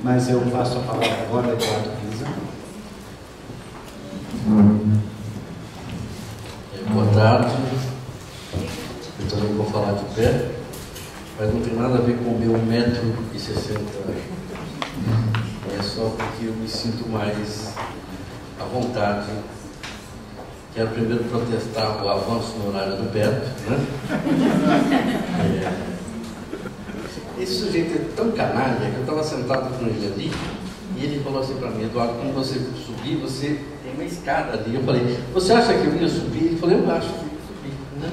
mas eu passo a palavra agora ao Eduardo Pisa. Boa tarde. Eu também vou falar de pé, mas não tem nada a ver com o meu 1,60 m. É só porque eu me sinto mais à vontade. Quero primeiro protestar o avanço no horário do Beto, né? Esse sujeito é tão canalha que eu estava sentado com ele ali e ele falou assim para mim: Eduardo, quando você subir, você tem uma escada ali. Eu falei: você acha que eu ia subir? Ele falou: eu acho que eu ia subir, né?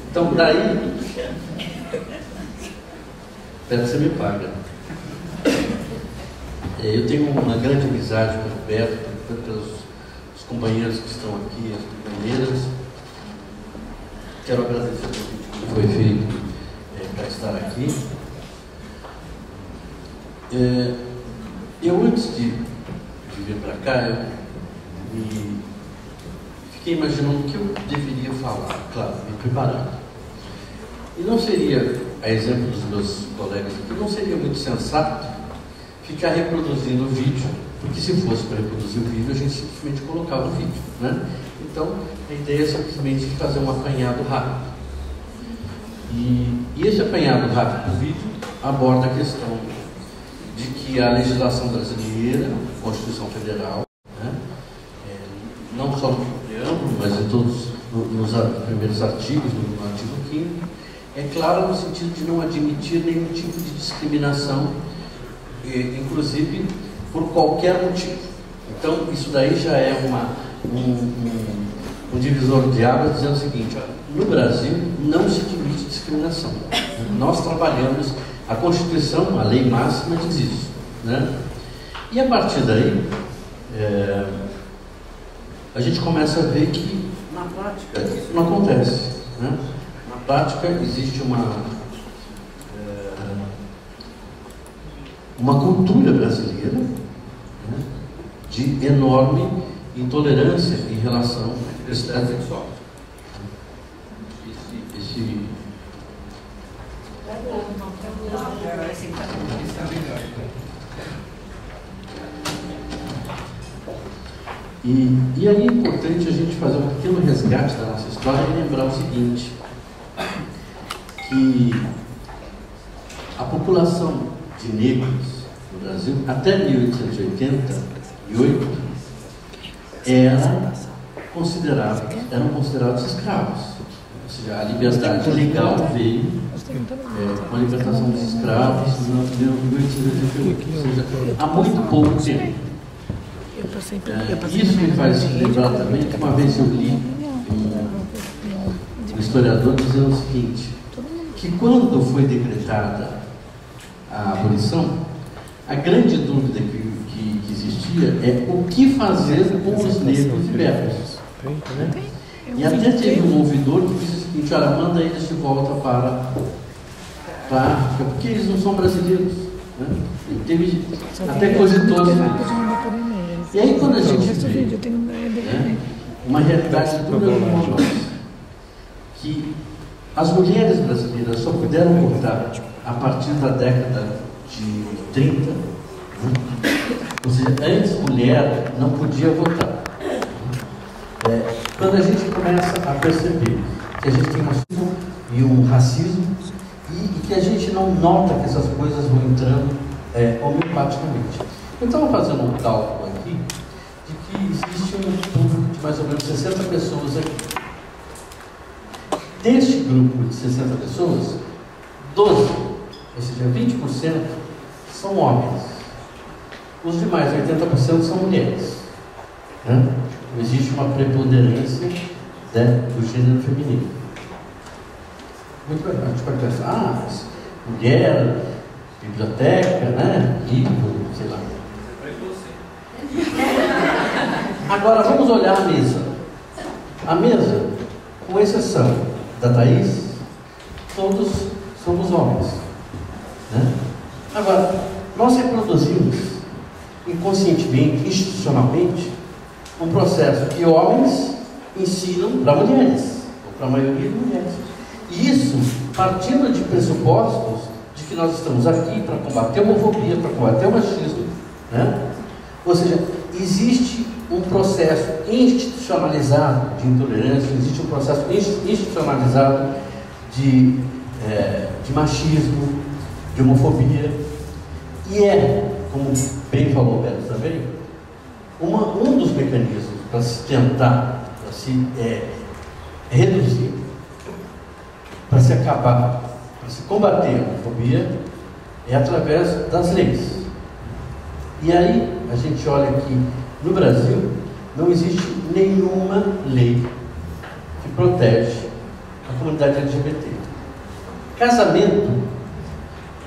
Então daí, Beto, você me paga. Eu tenho uma grande amizade com o Beto, pelos companheiros que estão aqui, as companheiras. Quero agradecer o convite que foi feito para estar aqui. Eu, antes de vir para cá, eu fiquei imaginando o que eu deveria falar, claro, me preparando. E não seria, a exemplo dos meus colegas aqui, não seria muito sensato ficar reproduzindo o vídeo, porque se fosse para reproduzir o vídeo, a gente simplesmente colocava o vídeo, né? Então, a ideia é simplesmente fazer um apanhado rápido. E esse apanhado rápido do vídeo aborda a questão de que a legislação brasileira, a Constituição Federal, né, não só no preâmbulo, mas em todos nos primeiros artigos, no artigo 5º, é clara no sentido de não admitir nenhum tipo de discriminação, inclusive por qualquer motivo. Então, isso daí já é um divisor de águas, dizendo o seguinte: olha, no Brasil não se admite discriminação. Nós trabalhamos, a Constituição, a lei máxima diz isso, né? E a partir daí, a gente começa a ver que na prática isso não acontece, né? Na prática existe uma cultura brasileira, né, de enorme intolerância em relação à diversidade sexual. E aí é importante a gente fazer um pequeno resgate da nossa história e lembrar o seguinte, que a população de negros no Brasil, até 1888, eram considerados escravos. Ou seja, a liberdade legal veio com a libertação dos escravos em 1888, ou seja, há muito pouco tempo. Isso me faz lembrar também que uma vez eu li um historiador dizendo o seguinte, que quando foi decretada a abolição, a grande dúvida que existia é o que fazer com os negros libertos. E até teve um ouvidor que disse o seguinte: olha, manda eles de volta para a África, porque eles não são brasileiros, né? Teve até cogitou isso. E aí, quando a gente vê, né, uma realidade dura como nós, que as mulheres brasileiras só puderam votar a partir da década de 30, né? Ou seja, antes mulher não podia votar. Quando a gente começa a perceber que a gente tem um racismo e que a gente não nota que essas coisas vão entrando homeopaticamente. Eu estava fazendo um cálculo aqui de que existe um público de mais ou menos 60 pessoas aqui. Deste grupo de 60 pessoas, 12, ou seja, 20% são homens. Os demais 80% são mulheres, né? Existe uma preponderância, né, do gênero feminino. Muito bem, a gente pode pensar, mulher, biblioteca, né? Livro, sei lá. Agora vamos olhar a mesa. A mesa, com exceção da Thaís, todos somos homens, né? Agora, nós reproduzimos inconscientemente, institucionalmente, um processo que homens ensinam para mulheres, ou para a maioria de mulheres. E isso partindo de pressupostos de que nós estamos aqui para combater a homofobia, para combater o machismo, né? Ou seja, existe um processo institucionalizado de intolerância, existe um processo institucionalizado de machismo, de homofobia, e como bem falou o Beto também, um dos mecanismos para se tentar, para se reduzir, para se acabar, para se combater a homofobia, é através das leis. E aí, a gente olha que no Brasil não existe nenhuma lei que protege a comunidade LGBT. Casamento,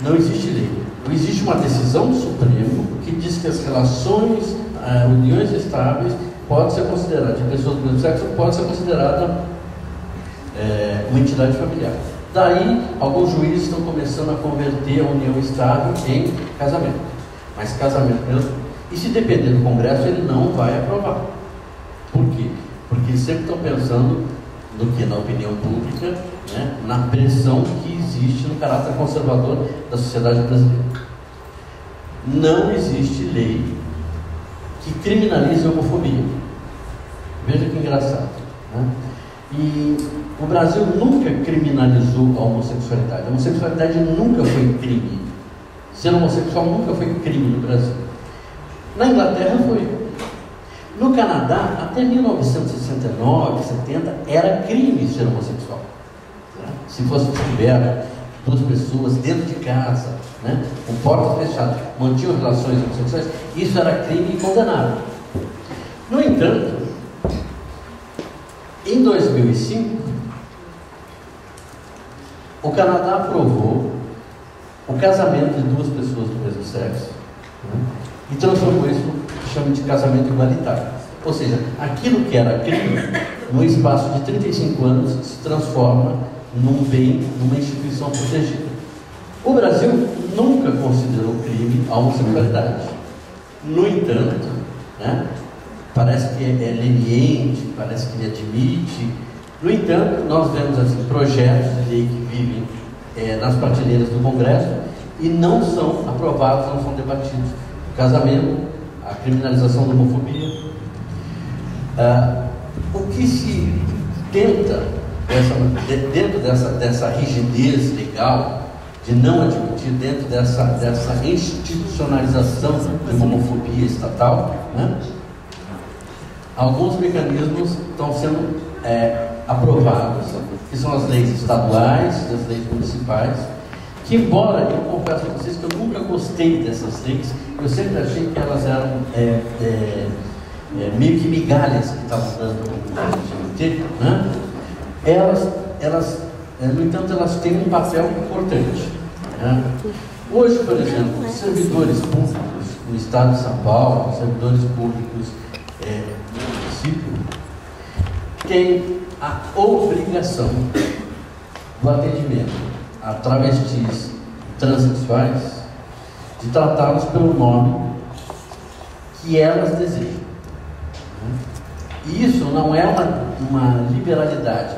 não existe lei. Não existe uma decisão do Supremo que diz que as relações, uniões estáveis, pode ser considerada, de pessoas do mesmo sexo, pode ser considerada uma entidade familiar. Daí, alguns juízes estão começando a converter a união estável em casamento. Mas casamento mesmo, e se depender do Congresso, ele não vai aprovar. Por quê? Porque eles sempre estão pensando no que? Na opinião pública, né? Na pressão que existe no caráter conservador da sociedade brasileira. Não existe lei que criminalize a homofobia. Veja que engraçado, né? E o Brasil nunca criminalizou a homossexualidade. A homossexualidade nunca foi crime. Ser homossexual nunca foi crime no Brasil. Na Inglaterra foi. No Canadá, até 1969, 70, era crime ser homossexual. Né? Se fosse descoberto, duas pessoas dentro de casa, né, com portas fechadas, mantinham relações homossexuais, isso era crime e condenável. No entanto, em 2005, o Canadá aprovou o casamento de duas pessoas do mesmo sexo, né, e transformou isso no que chama de casamento igualitário. Ou seja, aquilo que era crime, no espaço de 35 anos, se transforma num bem, numa instituição protegida. O Brasil nunca considerou crime a homossexualidade. No entanto, né, parece que é leniente, parece que ele admite. No entanto, nós vemos assim, projetos de lei que vivem nas prateleiras do Congresso e não são aprovados, não são debatidos. O casamento, a criminalização da homofobia. O que se tenta, dentro dessa rigidez legal, de não admitir, dentro dessa institucionalização de uma homofobia estatal, né, alguns mecanismos estão sendo aprovados, que são as leis estaduais e as leis municipais, que embora eu confesso a vocês que eu nunca gostei dessas leis, eu sempre achei que elas eram meio que migalhas que estavam dando no LGBT, né? Elas, no entanto, elas têm um papel importante, né? Hoje, por exemplo, servidores públicos no estado de São Paulo, servidores públicos no município, têm a obrigação do atendimento a travestis transexuais de tratá-los pelo nome que elas desejam. E isso não é uma liberalidade.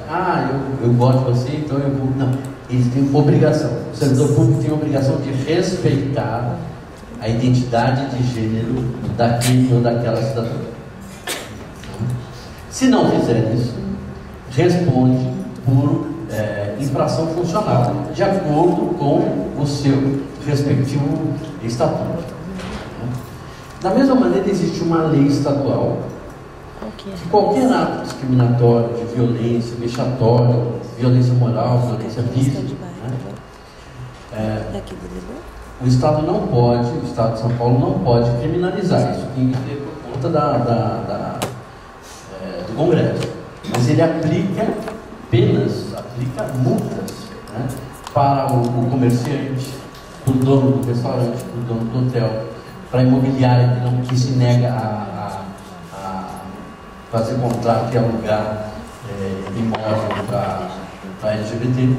Eu gosto de você, então eu vou. Não, eles têm obrigação. O servidor público tem a obrigação de respeitar a identidade de gênero daquele ou daquela cidadã. Se não fizer isso, responde por infração funcional, de acordo com o seu respectivo estatuto. Da mesma maneira, existe uma lei estadual que qualquer ato discriminatório, de violência, vexatório, violência moral, violência física, né, o Estado não pode, o Estado de São Paulo não pode criminalizar isso, tem que ter por conta do Congresso. Mas ele aplica penas, aplica multas, né, para o comerciante, para o dono do restaurante, para o dono do hotel, para a imobiliária que se nega a fazer contrato e alugar imóvel para LGBT. E,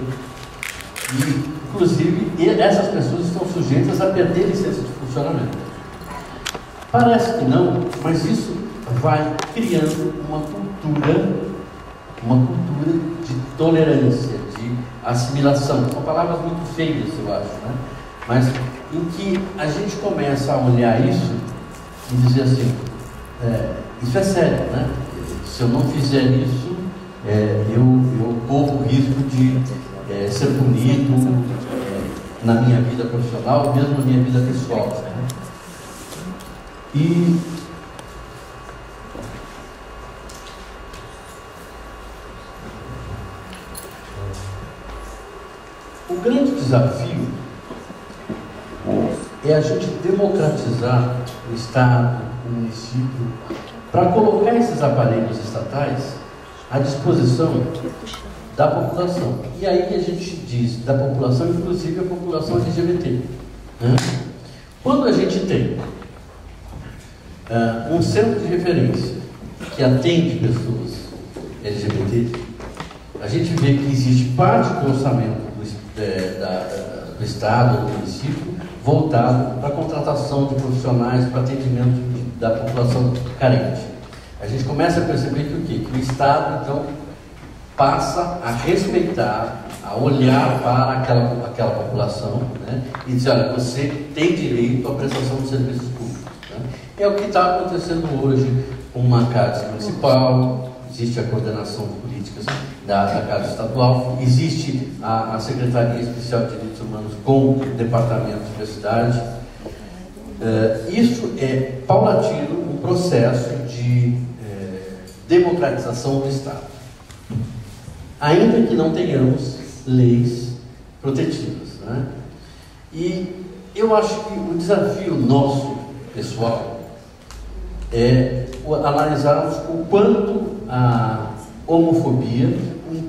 inclusive, essas pessoas estão sujeitas a perder licença de funcionamento. Parece que não, mas isso vai criando uma cultura de tolerância, de assimilação. São palavras muito feias, eu acho, né? Mas em que a gente começa a olhar isso e dizer assim, isso é sério, né? Se eu não fizer isso, eu corro o risco de ser punido na minha vida profissional, mesmo na minha vida pessoal, né? E o grande desafio é a gente democratizar o Estado, o município, para colocar esses aparelhos estatais à disposição da população. E aí a gente diz da população, inclusive a população LGBT, né? Quando a gente tem um centro de referência que atende pessoas LGBT, a gente vê que existe parte do orçamento do Estado, do município, voltado para a contratação de profissionais para atendimento da população carente. A gente começa a perceber que o quê? Que o Estado, então, passa a respeitar, a olhar para aquela população, né? E dizer, olha, você tem direito à prestação de serviços públicos, né? É o que está acontecendo hoje com uma Casa Municipal, existe a coordenação de políticas da Casa Estadual, existe a Secretaria Especial de Direitos Humanos com o Departamento de Diversidade. Isso é paulatino, um processo de democratização do Estado, ainda que não tenhamos leis protetivas, né? E eu acho que o desafio nosso, pessoal, é analisarmos o quanto a homofobia, o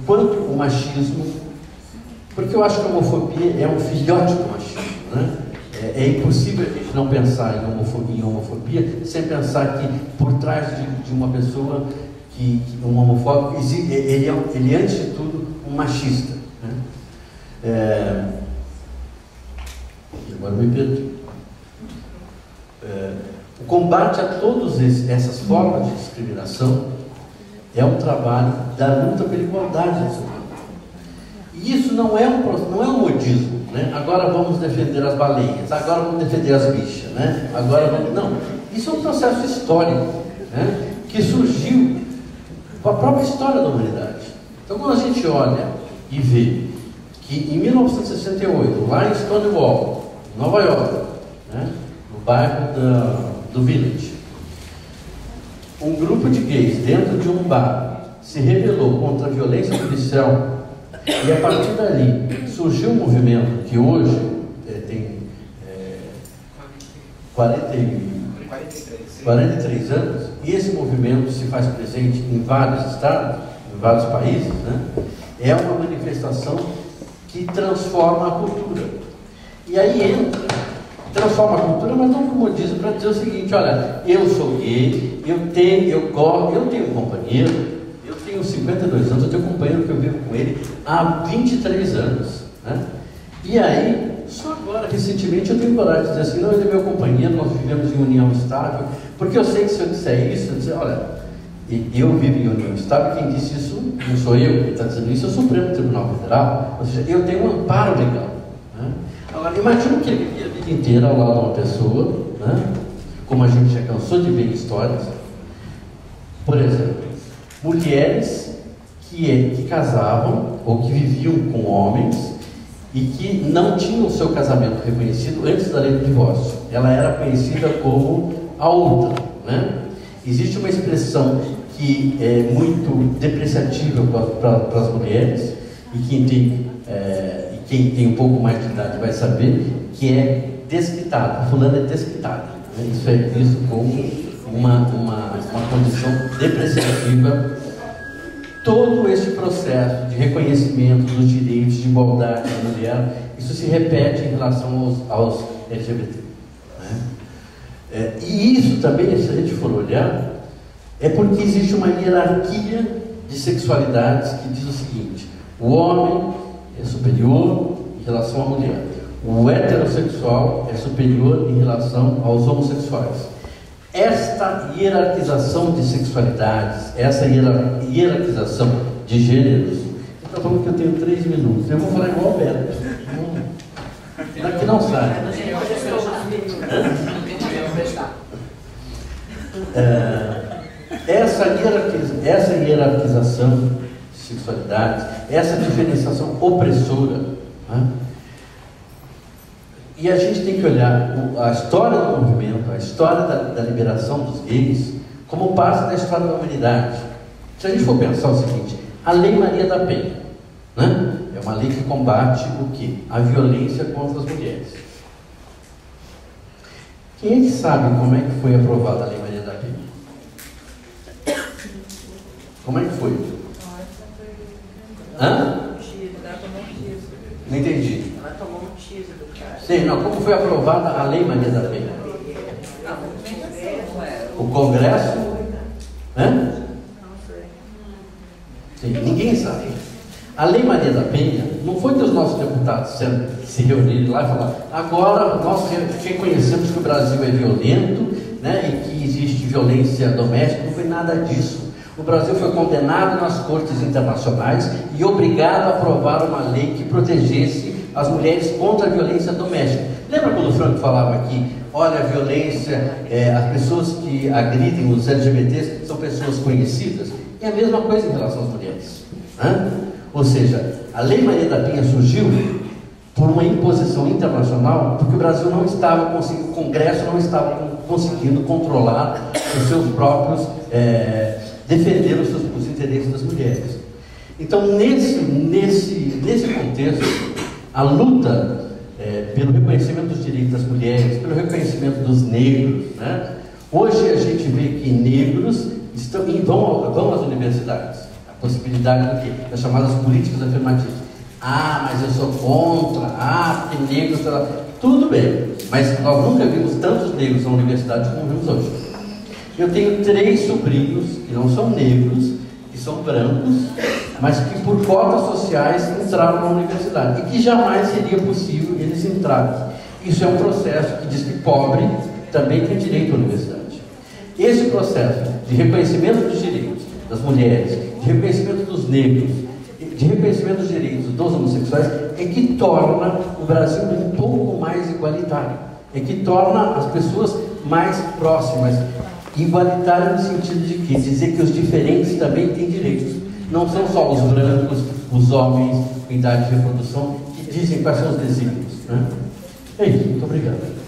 quanto o machismo, porque eu acho que a homofobia é um filhote do machismo, né? É impossível a gente não pensar em homofobia sem pensar que por trás de uma pessoa um homofóbico, ele antes de tudo um machista, né? Agora me perdi. O combate a todas essas formas de discriminação é um trabalho da luta pela igualdade do ser humano. E isso não é um modismo, né? Agora vamos defender as baleias, agora vamos defender as bichas, né? Não, isso é um processo histórico, né? Que surgiu com a própria história da humanidade. Então, quando a gente olha e vê que em 1968, lá em Stonewall, Nova York, né, no bairro do Village, um grupo de gays dentro de um bar se rebelou contra a violência policial, e a partir dali surgiu um movimento que hoje tem 43 anos, e esse movimento se faz presente em vários estados, em vários países, né? É uma manifestação que transforma a cultura. E aí transforma a cultura, mas não como diz, para dizer o seguinte: olha, eu sou gay, eu tenho um companheiro, eu tenho 52 anos, eu tenho um companheiro que eu vivo com ele há 23 anos, né? E aí, só agora, recentemente, eu tenho coragem de dizer assim: não, ele é meu companheiro, nós vivemos em união estável, porque eu sei que se eu disser isso, eu dizer, olha, eu vivo em união estável, quem disse isso não sou eu, quem está dizendo isso é o Supremo Tribunal Federal, ou seja, eu tenho um amparo legal, né? Agora, imagina que ele vivia a vida inteira ao lado de uma pessoa, né? Como a gente já cansou de ver em histórias, por exemplo, mulheres que casavam ou que viviam com homens e que não tinham o seu casamento reconhecido antes da lei do divórcio. Ela era conhecida como a outra, né? Existe uma expressão que é muito depreciativa para as mulheres, e quem tem um pouco mais de idade vai saber, que é desquitada. Fulana é desquitada, né? Isso é visto como uma condição depreciativa. Todo esse processo de reconhecimento dos direitos de igualdade da mulher, isso se repete em relação aos LGBT, né? E isso também, se a gente for olhar, é porque existe uma hierarquia de sexualidades que diz o seguinte: o homem é superior em relação à mulher, o heterossexual é superior em relação aos homossexuais. Esta hierarquização de sexualidades, essa hierarquização de gêneros, Está falando que eu tenho 3 minutos. Eu vou falar igual o Beto. Daqui não sai. Essa hierarquização de sexualidade, essa diferenciação opressora, né? E a gente tem que olhar a história do movimento, a história da liberação dos gays, como parte da história da humanidade. Se a gente for pensar o seguinte, a Lei Maria da Penha, né? É uma lei que combate o quê? A violência contra as mulheres. Quem é que sabe como é que foi aprovada a Lei Maria da Penha? Como é que foi? Hã? Não entendi. Ela tomou um tiro do cara. Sim, não. Como foi aprovada a Lei Maria da Penha? O Congresso? Hã? Não sei. Sim, ninguém sabe. A Lei Maria da Penha não foi que os nossos deputados se reunirem lá e falaram: agora nós reconhecemos que o Brasil é violento, né, e que existe violência doméstica. Não foi nada disso. O Brasil foi condenado nas cortes internacionais e obrigado a aprovar uma lei que protegesse as mulheres contra a violência doméstica. Lembra quando o Franco falava aqui: olha, a violência, as pessoas que agridem os LGBTs são pessoas conhecidas? É a mesma coisa em relação às mulheres, né? Ou seja, a Lei Maria da Penha surgiu por uma imposição internacional, porque o Brasil não estava conseguindo, o Congresso não estava conseguindo controlar os seus próprios, defender os interesses das mulheres. Então, nesse contexto, a luta pelo reconhecimento dos direitos das mulheres, pelo reconhecimento dos negros, né? Hoje a gente vê que negros vão às universidades. A possibilidade do quê? Das chamadas políticas afirmativas. Ah, mas eu sou contra. Ah, porque negros... Tudo bem, mas nós nunca vimos tantos negros na universidade como vimos hoje. Eu tenho 3 sobrinhos que não são negros, que são brancos, mas que por cotas sociais entraram na universidade e que jamais seria possível eles entrarem. Isso é um processo que diz que pobre também tem direito à universidade. Esse processo de reconhecimento dos direitos das mulheres, de reconhecimento dos negros, de reconhecimento dos direitos dos homossexuais, é que torna o Brasil um pouco mais igualitário, é que torna as pessoas mais próximas. Igualitário no sentido de que dizer que os diferentes também têm direitos. Não são só os brancos, os homens com idade de reprodução que dizem quais são os desígnios, né? É isso, muito obrigado.